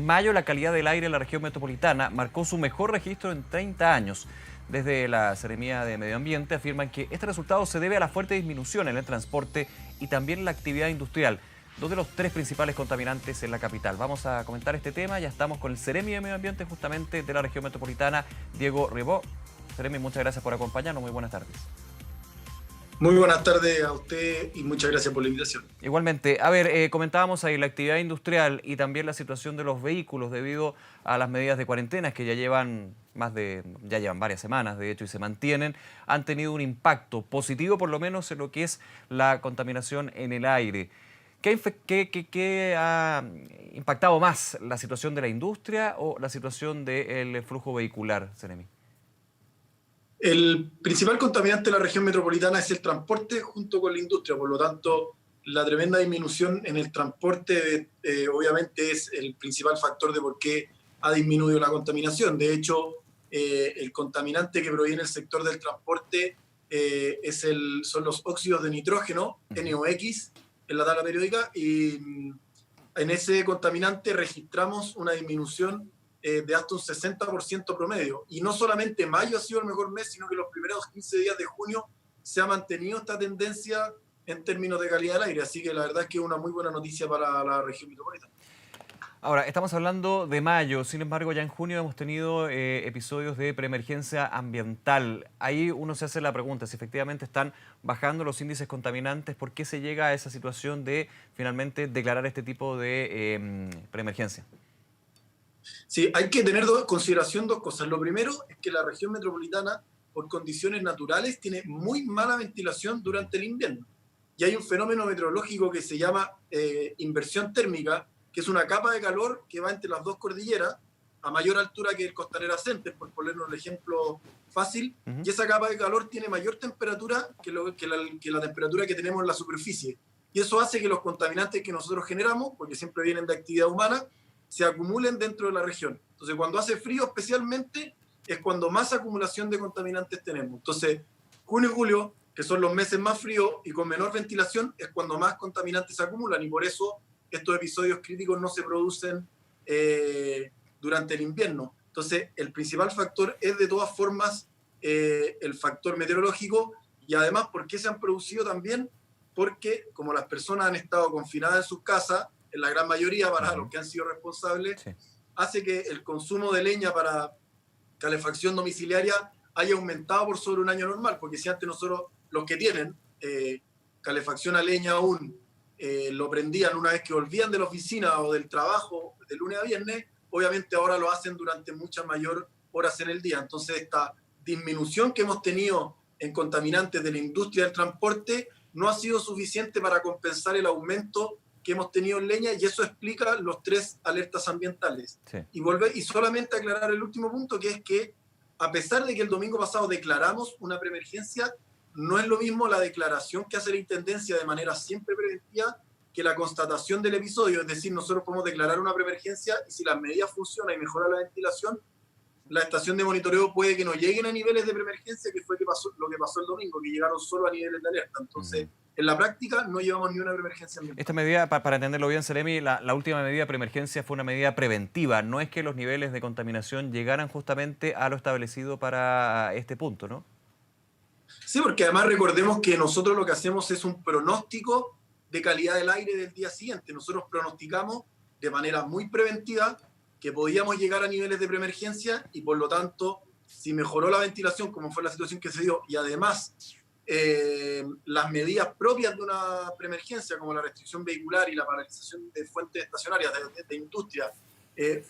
En mayo, la calidad del aire en la región metropolitana marcó su mejor registro en 30 años. Desde la Seremía de Medio Ambiente afirman que este resultado se debe a la fuerte disminución en el transporte y también en la actividad industrial, dos de los tres principales contaminantes en la capital. Vamos a comentar este tema. Ya estamos con el Seremi de Medio Ambiente justamente de la región metropolitana, Diego Ribó. Seremi, muchas gracias por acompañarnos. Muy buenas tardes. Muy buenas tardes a usted y muchas gracias por la invitación. Igualmente, a ver, comentábamos ahí la actividad industrial y también la situación de los vehículos debido a las medidas de cuarentena que ya llevan varias semanas, de hecho, y se mantienen, han tenido un impacto positivo, por lo menos, en lo que es la contaminación en el aire. ¿Qué ha impactado más, la situación de la industria o la situación del flujo vehicular, Seremi? El principal contaminante de la región metropolitana es el transporte junto con la industria, por lo tanto, la tremenda disminución en el transporte obviamente es el principal factor de por qué ha disminuido la contaminación. De hecho, el contaminante que proviene del sector del transporte son los óxidos de nitrógeno, NOx, en la tabla periódica, y en ese contaminante registramos una disminución de hasta un 60% promedio. Y no solamente mayo ha sido el mejor mes, sino que los primeros 15 días de junio se ha mantenido esta tendencia en términos de calidad del aire. Así que la verdad es que es una muy buena noticia para la región metropolitana. Ahora, estamos hablando de mayo, sin embargo, ya en junio hemos tenido episodios de preemergencia ambiental. Ahí uno se hace la pregunta, si efectivamente están bajando los índices contaminantes, ¿por qué se llega a esa situación de finalmente declarar este tipo de preemergencia? Sí, hay que tener en consideración dos cosas. Lo primero es que la región metropolitana, por condiciones naturales, tiene muy mala ventilación durante el invierno. Y hay un fenómeno meteorológico que se llama inversión térmica, que es una capa de calor que va entre las dos cordilleras, a mayor altura que el Costanera Center, por ponernos el ejemplo fácil, y esa capa de calor tiene mayor temperatura que la temperatura que tenemos en la superficie. Y eso hace que los contaminantes que nosotros generamos, porque siempre vienen de actividad humana, se acumulen dentro de la región. Entonces, cuando hace frío especialmente, es cuando más acumulación de contaminantes tenemos. Entonces, junio y julio, que son los meses más fríos y con menor ventilación, es cuando más contaminantes se acumulan, y por eso estos episodios críticos no se producen durante el invierno. Entonces, el principal factor es de todas formas el factor meteorológico, y además, ¿por qué se han producido también? Porque como las personas han estado confinadas en sus casas, en la gran mayoría para los que han sido responsables, sí, hace que el consumo de leña para calefacción domiciliaria haya aumentado por sobre un año normal, porque si antes nosotros, los que tienen calefacción a leña aún, lo prendían una vez que volvían de la oficina o del trabajo de lunes a viernes, obviamente ahora lo hacen durante muchas mayor horas en el día. Entonces, esta disminución que hemos tenido en contaminantes de la industria del transporte no ha sido suficiente para compensar el aumento que hemos tenido en leña, y eso explica los tres alertas ambientales. Sí. Y solamente aclarar el último punto, que es que a pesar de que el domingo pasado declaramos una preemergencia, no es lo mismo la declaración que hace la Intendencia de manera siempre preventiva que la constatación del episodio. Es decir, nosotros podemos declarar una preemergencia y si las medidas funcionan y mejora la ventilación, la estación de monitoreo puede que no lleguen a niveles de preemergencia, que fue lo que pasó el domingo, que llegaron solo a niveles de alerta. Entonces, en la práctica no llevamos ni una preemergencia ambiental. Esta medida, para entenderlo bien, Seremi, la última medida de preemergencia fue una medida preventiva. No es que los niveles de contaminación llegaran justamente a lo establecido para este punto, ¿no? Sí, porque además recordemos que nosotros lo que hacemos es un pronóstico de calidad del aire del día siguiente. Nosotros pronosticamos de manera muy preventiva que podíamos llegar a niveles de preemergencia, y por lo tanto, si mejoró la ventilación, como fue la situación que se dio, y además las medidas propias de una preemergencia, como la restricción vehicular y la paralización de fuentes estacionarias de industria,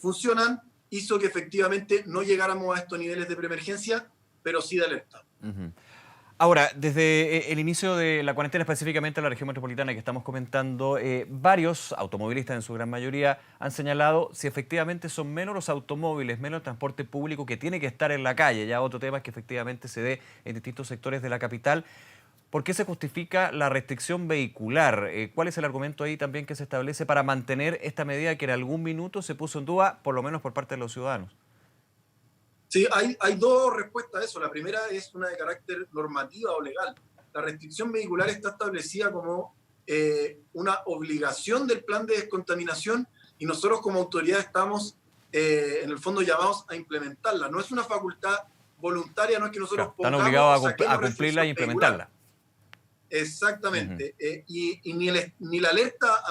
funcionan, hizo que efectivamente no llegáramos a estos niveles de preemergencia, pero sí de alerta. Ahora, desde el inicio de la cuarentena, específicamente en la región metropolitana que estamos comentando, varios automovilistas, en su gran mayoría, han señalado si efectivamente son menos los automóviles, menos el transporte público que tiene que estar en la calle. Ya otro tema es que efectivamente se dé en distintos sectores de la capital. ¿Por qué se justifica la restricción vehicular? ¿Cuál es el argumento ahí también que se establece para mantener esta medida que en algún minuto se puso en duda, por lo menos por parte de los ciudadanos? Sí, hay dos respuestas a eso. La primera es una de carácter normativa o legal. La restricción vehicular está establecida como una obligación del plan de descontaminación, y nosotros como autoridad estamos en el fondo llamados a implementarla. No es una facultad voluntaria, no es que nosotros Claro, están pongamos o obligados saquemos a cumplirla e restricción vehicular. implementarla. Exactamente. Y ni la alerta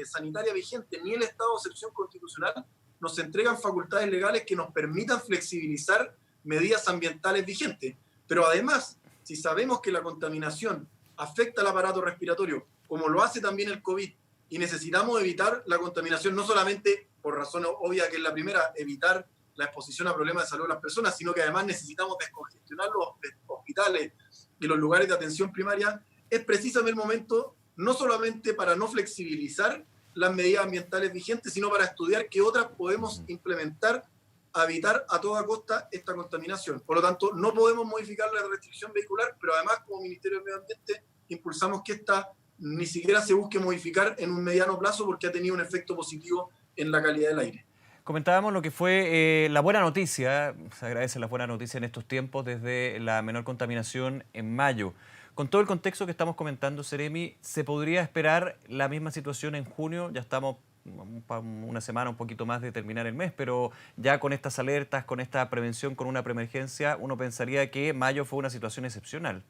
sanitaria vigente, ni el estado de excepción constitucional nos entregan facultades legales que nos permitan flexibilizar medidas ambientales vigentes. Pero además, si sabemos que la contaminación afecta al aparato respiratorio, como lo hace también el COVID, y necesitamos evitar la contaminación, no solamente por razón obvia que es la primera, evitar la exposición a problemas de salud de las personas, sino que además necesitamos descongestionar los hospitales y los lugares de atención primaria, es precisamente el momento no solamente para no flexibilizar las medidas ambientales vigentes, sino para estudiar qué otras podemos implementar a evitar a toda costa esta contaminación. Por lo tanto, no podemos modificar la restricción vehicular, pero además como Ministerio del Medio Ambiente impulsamos que esta ni siquiera se busque modificar en un mediano plazo porque ha tenido un efecto positivo en la calidad del aire. Comentábamos lo que fue la buena noticia, se agradece la buena noticia en estos tiempos desde la menor contaminación en mayo. Con todo el contexto que estamos comentando, Seremi, ¿se podría esperar la misma situación en junio? Ya estamos una semana, un poquito más de terminar el mes, pero ya con estas alertas, con esta prevención, con una preemergencia, uno pensaría que mayo fue una situación excepcional.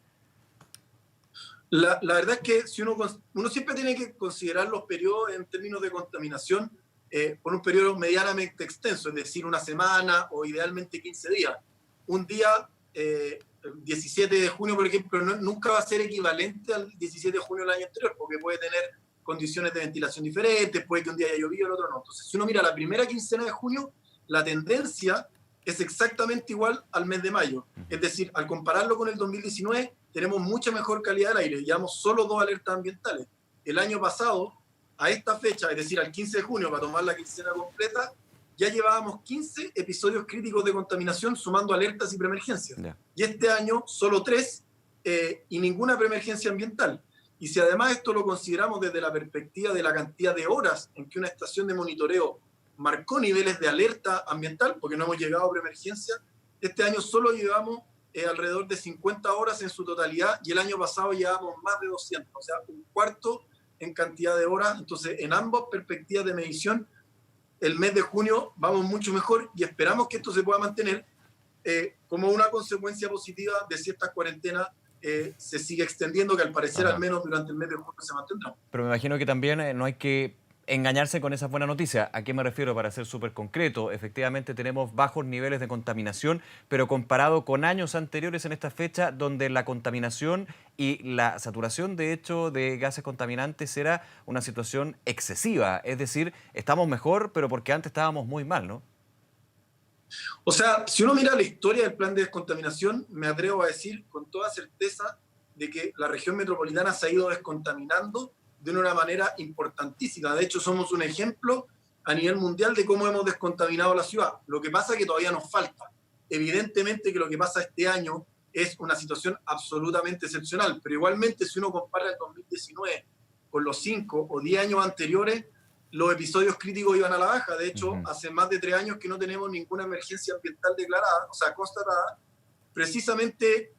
La verdad es que si uno siempre tiene que considerar los periodos en términos de contaminación por un periodo medianamente extenso, es decir, una semana o idealmente 15 días. Un día, 17 de junio, por ejemplo, nunca va a ser equivalente al 17 de junio del año anterior, porque puede tener condiciones de ventilación diferentes, puede que un día haya llovido, el otro no. Entonces, si uno mira la primera quincena de junio, la tendencia es exactamente igual al mes de mayo. Es decir, al compararlo con el 2019, tenemos mucha mejor calidad del aire. Llevamos solo 2 alertas ambientales. El año pasado, a esta fecha, es decir, al 15 de junio, para tomar la quincena completa, ya llevábamos 15 episodios críticos de contaminación sumando alertas y preemergencias. Yeah. Y este año solo 3 y ninguna preemergencia ambiental. Y si además esto lo consideramos desde la perspectiva de la cantidad de horas en que una estación de monitoreo marcó niveles de alerta ambiental, porque no hemos llegado a preemergencia, este año solo llevamos alrededor de 50 horas en su totalidad y el año pasado llevamos más de 200, o sea, un cuarto en cantidad de horas. Entonces, en ambas perspectivas de medición, el mes de junio vamos mucho mejor y esperamos que esto se pueda mantener como una consecuencia positiva de si esta cuarentena se sigue extendiendo, que al parecer al menos durante el mes de junio se mantendrá. Pero me imagino que también no hay que engañarse con esa buena noticia. ¿A qué me refiero para ser súper concreto? Efectivamente tenemos bajos niveles de contaminación, pero comparado con años anteriores en esta fecha, donde la contaminación y la saturación, de hecho, de gases contaminantes era una situación excesiva. Es decir, estamos mejor, pero porque antes estábamos muy mal, ¿no? O sea, si uno mira la historia del plan de descontaminación, me atrevo a decir con toda certeza de que la región metropolitana se ha ido descontaminando de una manera importantísima. De hecho, somos un ejemplo a nivel mundial de cómo hemos descontaminado la ciudad. Lo que pasa es que todavía nos falta. Evidentemente que lo que pasa este año es una situación absolutamente excepcional, pero igualmente si uno compara el 2019 con los 5 o 10 años anteriores, los episodios críticos iban a la baja. De hecho, hace más de 3 años que no tenemos ninguna emergencia ambiental declarada, o sea, constatada, precisamente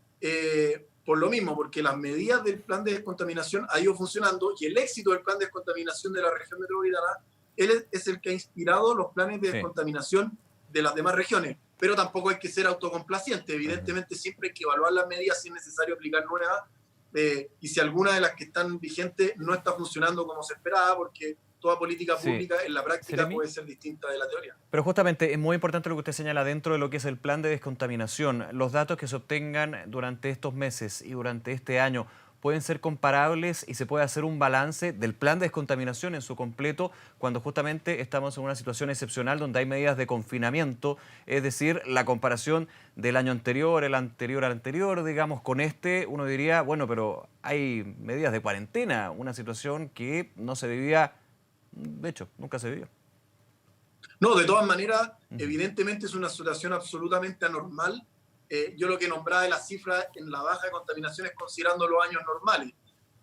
por lo mismo, porque las medidas del plan de descontaminación han ido funcionando y el éxito del plan de descontaminación de la región metropolitana es el que ha inspirado los planes de descontaminación de las demás regiones. Pero tampoco hay que ser autocomplaciente. Evidentemente siempre hay que evaluar las medidas si es necesario aplicar nuevas y si alguna de las que están vigentes no está funcionando como se esperaba, porque toda política pública en la práctica puede ser distinta de la teoría. Pero justamente es muy importante lo que usted señala dentro de lo que es el plan de descontaminación. Los datos que se obtengan durante estos meses y durante este año pueden ser comparables y se puede hacer un balance del plan de descontaminación en su completo cuando justamente estamos en una situación excepcional donde hay medidas de confinamiento, es decir, la comparación del año anterior, el anterior al anterior, digamos, con este, uno diría, bueno, pero hay medidas de cuarentena, una situación que no se vivía. De hecho, nunca se vivió. No, de todas maneras, evidentemente es una situación absolutamente anormal. Yo lo que nombraba de las cifras en la baja de contaminación es considerando los años normales.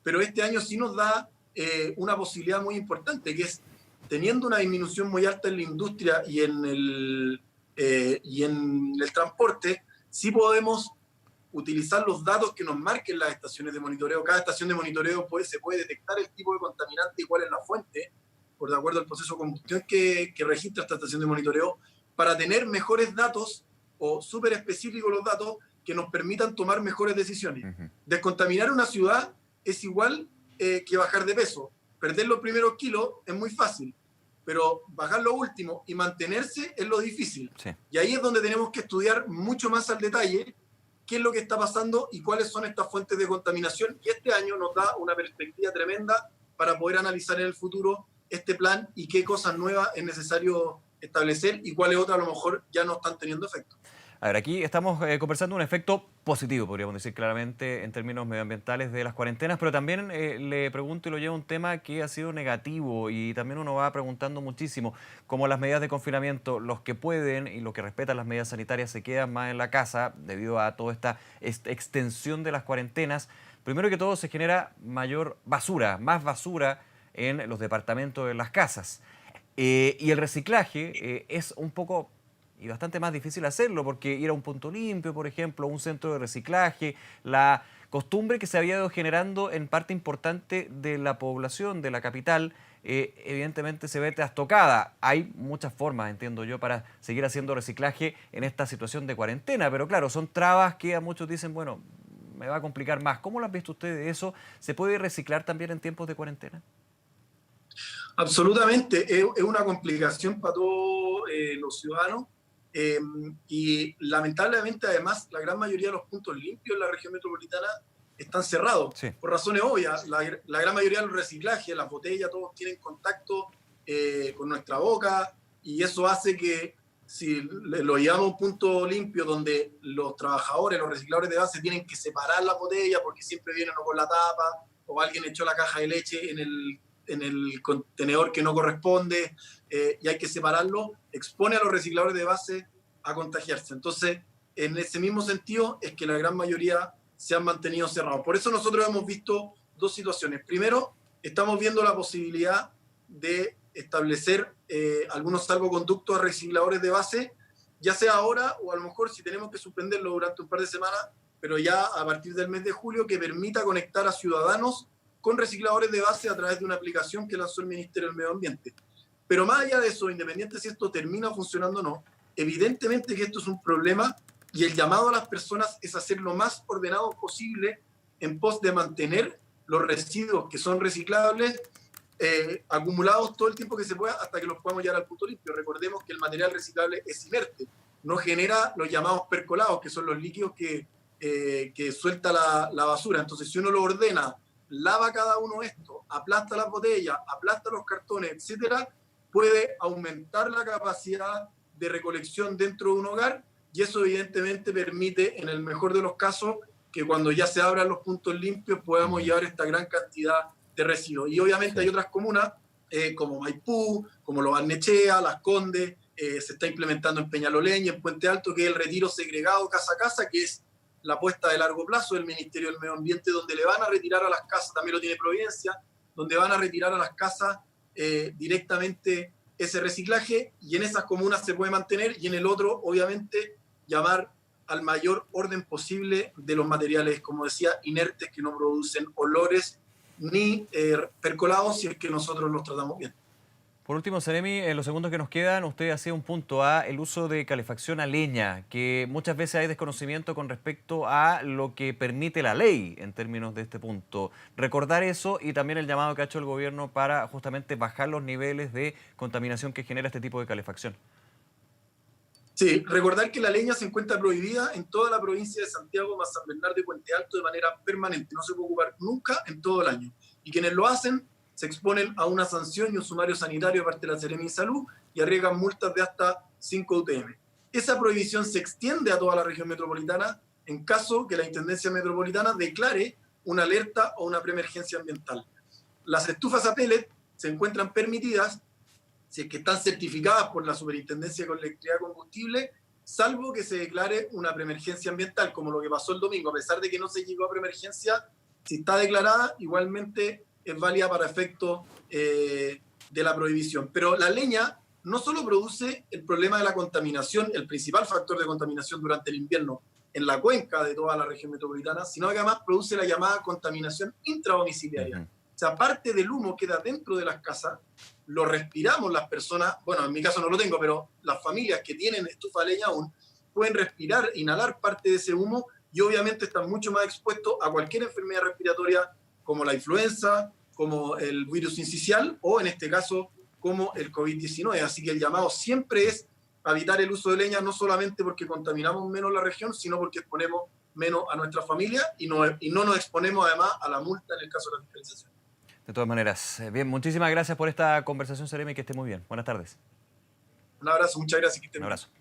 Pero este año sí nos da una posibilidad muy importante, que es teniendo una disminución muy alta en la industria y en el transporte, sí podemos utilizar los datos que nos marquen las estaciones de monitoreo. Cada estación de monitoreo se puede detectar el tipo de contaminante y cuál es la fuente. por de acuerdo al proceso de combustión que registra esta estación de monitoreo, para tener mejores datos o súper específicos los datos que nos permitan tomar mejores decisiones. Descontaminar una ciudad es igual que bajar de peso. Perder los primeros kilos es muy fácil, pero bajar lo último y mantenerse es lo difícil. Sí. Y ahí es donde tenemos que estudiar mucho más al detalle qué es lo que está pasando y cuáles son estas fuentes de contaminación. Y este año nos da una perspectiva tremenda para poder analizar en el futuro este plan y qué cosas nuevas es necesario establecer y cuáles otras a lo mejor ya no están teniendo efecto. A ver, aquí estamos conversando un efecto positivo, podríamos decir claramente, en términos medioambientales de las cuarentenas, pero también le pregunto y lo llevo a un tema que ha sido negativo y también uno va preguntando muchísimo, como las medidas de confinamiento, los que pueden y los que respetan las medidas sanitarias se quedan más en la casa debido a toda esta extensión de las cuarentenas. Primero que todo se genera mayor basura, más basura en los departamentos, en las casas. Y el reciclaje es un poco y bastante más difícil hacerlo, porque ir a un punto limpio, por ejemplo, un centro de reciclaje, la costumbre que se había ido generando en parte importante de la población, de la capital, evidentemente se ve trastocada. Hay muchas formas, entiendo yo, para seguir haciendo reciclaje en esta situación de cuarentena, pero claro, son trabas que a muchos dicen, bueno, me va a complicar más. ¿Cómo lo han visto ustedes eso? ¿Se puede reciclar también en tiempos de cuarentena? Absolutamente, es una complicación para todos los ciudadanos. Y lamentablemente, además, la gran mayoría de los puntos limpios en la región metropolitana están cerrados, Sí. por razones obvias. La gran mayoría de los reciclajes, las botellas, todos tienen contacto con nuestra boca, y eso hace que si lo llevamos a un punto limpio donde los trabajadores, los recicladores de base tienen que separar la botella porque siempre vienen o con la tapa o alguien echó la caja de leche en el contenedor que no corresponde, y hay que separarlo, expone a los recicladores de base a contagiarse. Entonces, en ese mismo sentido es que la gran mayoría se han mantenido cerrados. Por eso nosotros hemos visto dos situaciones. Primero, estamos viendo la posibilidad de establecer algunos salvoconductos a recicladores de base, ya sea ahora o a lo mejor si tenemos que suspenderlo durante un par de semanas, pero ya a partir del mes de julio, que permita conectar a ciudadanos con recicladores de base a través de una aplicación que lanzó el Ministerio del Medio Ambiente. Pero más allá de eso, independiente si esto termina funcionando o no, evidentemente que esto es un problema y el llamado a las personas es hacer lo más ordenado posible en pos de mantener los residuos que son reciclables acumulados todo el tiempo que se pueda hasta que los podamos llevar al punto limpio. Recordemos que el material reciclable es inerte, no genera los llamados percolados, que son los líquidos que suelta la basura. Entonces, si uno lo ordena, lava cada uno esto, aplasta las botellas, aplasta los cartones, etcétera, puede aumentar la capacidad de recolección dentro de un hogar, y eso evidentemente permite, en el mejor de los casos, que cuando ya se abran los puntos limpios podamos llevar esta gran cantidad de residuos. Y obviamente hay otras comunas, como Maipú, como Lo Barnechea, Las Condes, se está implementando en Peñalolén y en Puente Alto, que es el retiro segregado casa a casa, que es la apuesta de largo plazo del Ministerio del Medio Ambiente, donde le van a retirar a las casas, también lo tiene Providencia, donde van a retirar a las casas directamente ese reciclaje, y en esas comunas se puede mantener, y en el otro, obviamente, llamar al mayor orden posible de los materiales, como decía, inertes, que no producen olores ni percolados, si es que nosotros los tratamos bien. Por último, Seremi, en los segundos que nos quedan, usted hacía un punto a el uso de calefacción a leña, que muchas veces hay desconocimiento con respecto a lo que permite la ley en términos de este punto. Recordar eso y también el llamado que ha hecho el gobierno para justamente bajar los niveles de contaminación que genera este tipo de calefacción. Sí, recordar que la leña se encuentra prohibida en toda la provincia de Santiago, más San Bernardo y Puente Alto de manera permanente. No se puede ocupar nunca en todo el año. Y quienes lo hacen se exponen a una sanción y un sumario sanitario de parte de la Seremi de Salud y arriesgan multas de hasta 5 UTM. Esa prohibición se extiende a toda la región metropolitana en caso que la Intendencia Metropolitana declare una alerta o una preemergencia ambiental. Las estufas a pellet se encuentran permitidas si es que están certificadas por la Superintendencia de Electricidad y Combustible, salvo que se declare una preemergencia ambiental, como lo que pasó el domingo. A pesar de que no se llegó a preemergencia, si está declarada, igualmente es válida para efectos de la prohibición. Pero la leña no solo produce el problema de la contaminación, el principal factor de contaminación durante el invierno en la cuenca de toda la región metropolitana, sino que además produce la llamada contaminación intradomiciliaria. O sea, parte del humo queda dentro de las casas, lo respiramos las personas, bueno, en mi caso no lo tengo, pero las familias que tienen estufa de leña aún pueden respirar, inhalar parte de ese humo y obviamente están mucho más expuestos a cualquier enfermedad respiratoria como la influenza, como el virus sincicial o en este caso como el COVID-19. Así que el llamado siempre es evitar el uso de leña, no solamente porque contaminamos menos la región, sino porque exponemos menos a nuestra familia y no nos exponemos además a la multa en el caso de la fiscalización. De todas maneras, bien, muchísimas gracias por esta conversación, Seremi, que esté muy bien. Buenas tardes. Un abrazo, muchas gracias. Que estén Un bien. abrazo.